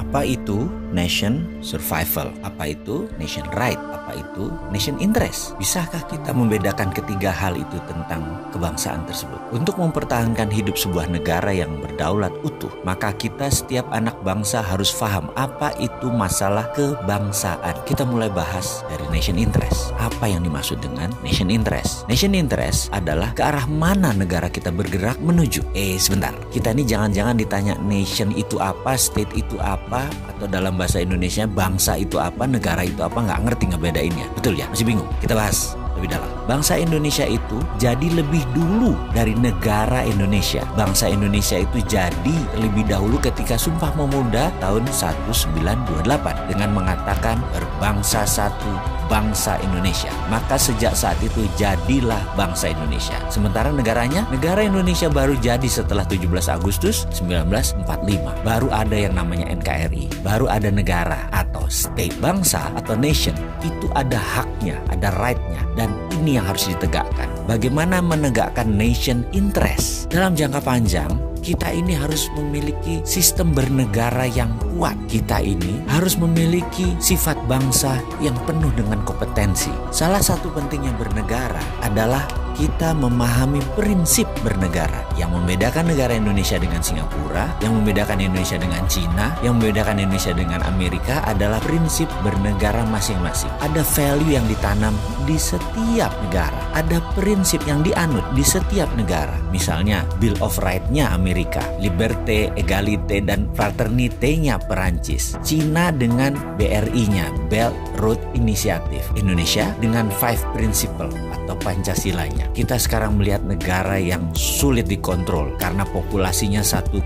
Apa itu nation survival? Apa itu nation right? Apa itu nation interest? Bisakah kita membedakan ketiga hal itu tentang kebangsaan tersebut? Untuk mempertahankan hidup sebuah negara yang berdaulat utuh, maka kita setiap anak bangsa harus paham apa itu masalah kebangsaan. Kita mulai bahas dari nation interest. Apa yang dimaksud dengan nation interest? Nation interest adalah ke arah mana negara kita bergerak menuju. Sebentar, kita ini jangan-jangan ditanya nation itu apa, state itu apa, atau dalam bahasa Indonesia bangsa itu apa, negara itu apa, nggak ngerti ngebedainnya. Betul ya? Masih bingung? Kita bahas lebih dalam. Bangsa Indonesia itu jadi lebih dulu dari negara Indonesia. Bangsa Indonesia itu jadi lebih dahulu ketika Sumpah Pemuda tahun 1928 dengan mengatakan berbangsa satu, bangsa Indonesia. Maka sejak saat itu jadilah bangsa Indonesia. Sementara negaranya, negara Indonesia baru jadi setelah 17 Agustus 1945. Baru ada yang namanya NKRI, baru ada negara atau state. Bangsa atau nation itu ada haknya, ada right-nya, dan ini yang harus ditegakkan. Bagaimana menegakkan nation interest? Dalam jangka panjang, kita ini harus memiliki sistem bernegara yang kuat. Kita ini harus memiliki sifat bangsa yang penuh dengan kompetensi. Salah satu pentingnya bernegara adalah kita memahami prinsip bernegara. Yang membedakan negara Indonesia dengan Singapura, yang membedakan Indonesia dengan Cina, yang membedakan Indonesia dengan Amerika adalah prinsip bernegara masing-masing. Ada value yang ditanam di setiap negara. Ada prinsip yang dianut di setiap negara. Misalnya Bill of Rights-nya Amerika, Liberté, Égalité, dan Fraternité-nya Perancis. Cina dengan BRI-nya, Belt Road Initiative. Indonesia dengan Five Principle atau Pancasilanya. Kita sekarang melihat negara yang sulit dikontrol karena populasinya 1,5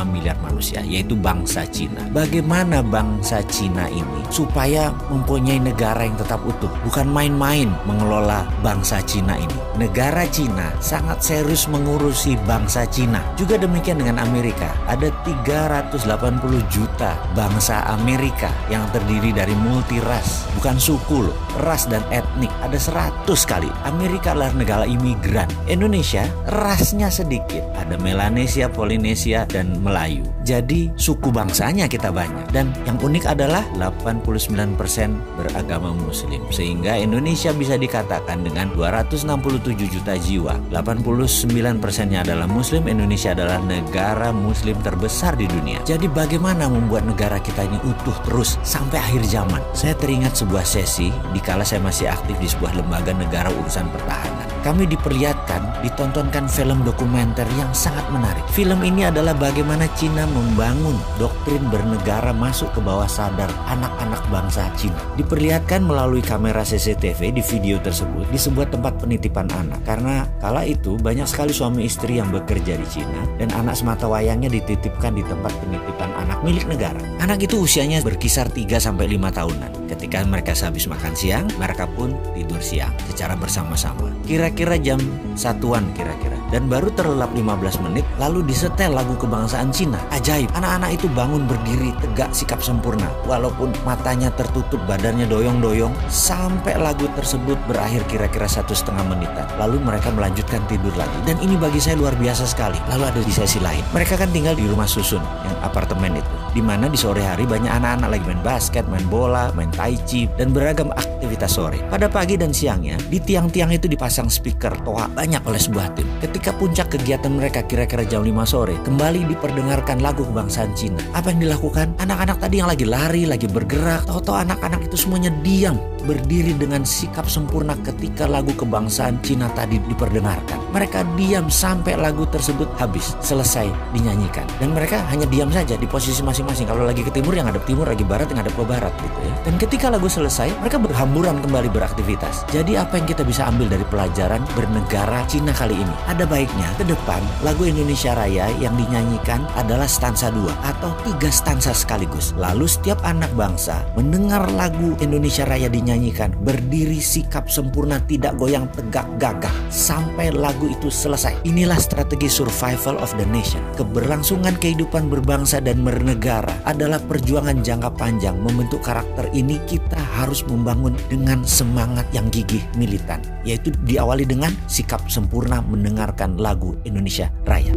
miliar manusia, yaitu bangsa Cina. Bagaimana bangsa Cina ini supaya mempunyai negara yang tetap utuh? Bukan main-main mengelola bangsa Cina ini. Negara Cina sangat serius mengurusi bangsa Cina. Juga demikian dengan Amerika. Ada 380 juta bangsa Amerika yang terdiri dari multi ras. Bukan suku loh, ras dan etnik. Ada 100 kali. Amerika adalah negara imigran. Indonesia rasnya sedikit. Ada Melanesia, Polinesia, dan Melayu. Jadi suku bangsanya kita banyak. Dan yang unik adalah 89% beragama Muslim. Sehingga Indonesia bisa dikatakan dengan 267 juta jiwa, 89%-nya adalah Muslim. Indonesia adalah negara Muslim terbesar di dunia. Jadi bagaimana membuat negara kita ini utuh terus sampai akhir zaman? Saya teringat sebuah sesi dikala saya masih aktif di sebuah lembaga negara urusan pertahanan. Kami diperlihatkan, ditontonkan film dokumenter yang sangat menarik. Film ini adalah bagaimana Cina membangun doktrin bernegara masuk ke bawah sadar anak-anak bangsa Cina. Diperlihatkan melalui kamera CCTV di video tersebut di sebuah tempat penitipan anak. Karena kala itu banyak sekali suami istri yang bekerja di Cina dan anak semata wayangnya dititipkan di tempat penitipan anak milik negara. Anak itu usianya berkisar 3-5 tahunan. Ketika mereka sehabis makan siang, mereka pun tidur siang secara bersama-sama. Kira-kira jam 1-an kira-kira. Dan baru terlelap 15 menit lalu disetel lagu kebangsaan Cina. Ajaib, anak-anak itu bangun berdiri tegak sikap sempurna. Walaupun matanya tertutup, badannya doyong-doyong. Sampai lagu tersebut berakhir kira-kira 1,5 menitan. Lalu mereka melanjutkan tidur lagi. Dan ini bagi saya luar biasa sekali. Lalu ada di sesi lain. Mereka kan tinggal di rumah susun, yang apartemen itu. Dimana di sore hari banyak anak-anak lagi main basket, main bola, main tai chi, dan beragam aktivitas sore. Pada pagi dan siangnya, di tiang-tiang itu dipasang speaker toa banyak oleh sebuah tim. Ketika puncak kegiatan mereka kira-kira jam 5 sore, kembali diperdengarkan lagu kebangsaan Cina. Apa yang dilakukan? Anak-anak tadi yang lagi lari, lagi bergerak, tahu-tahu anak-anak itu semuanya diam, berdiri dengan sikap sempurna ketika lagu kebangsaan Cina tadi diperdengarkan. Mereka diam sampai lagu tersebut habis, selesai dinyanyikan. Dan mereka hanya diam saja di posisi masing-masing. Kalau lagi ke timur yang ngadep timur, lagi barat yang ngadep ke barat gitu ya. Dan ketika lagu selesai, mereka berhamburan kembali beraktivitas. Jadi apa yang kita bisa ambil dari pelajaran bernegara Cina kali ini? Ada baiknya ke depan lagu Indonesia Raya yang dinyanyikan adalah stansa 2 atau 3 stansa sekaligus. Lalu setiap anak bangsa mendengar lagu Indonesia Raya dinyanyikan, berdiri sikap sempurna, tidak goyang, tegak gagah sampai lagu itu selesai. Inilah strategi survival of the nation. Keberlangsungan kehidupan berbangsa dan bernegara adalah perjuangan jangka panjang. Membentuk karakter ini kita harus membangun dengan semangat yang gigih militan, yaitu diawali dengan sikap sempurna mendengarkan lagu Indonesia Raya.